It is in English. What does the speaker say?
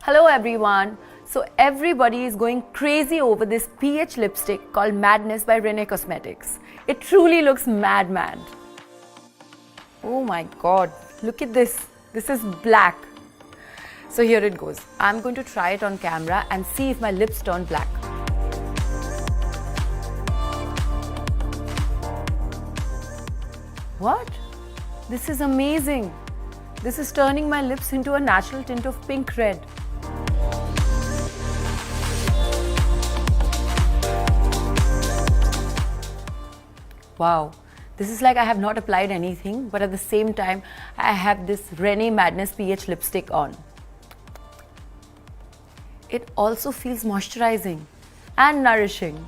Hello everyone. So everybody is going crazy over this PH lipstick called Madness by Rene Cosmetics. It truly looks mad. Oh my god, look at this. This is black. So here it goes. I'm going to try it on camera and see if my lips turn black. What? This is amazing. This is turning my lips into a natural tint of pink red. Wow, this is like I have not applied anything, but at the same time, I have this Rene Madness PH lipstick on. It also feels moisturizing and nourishing.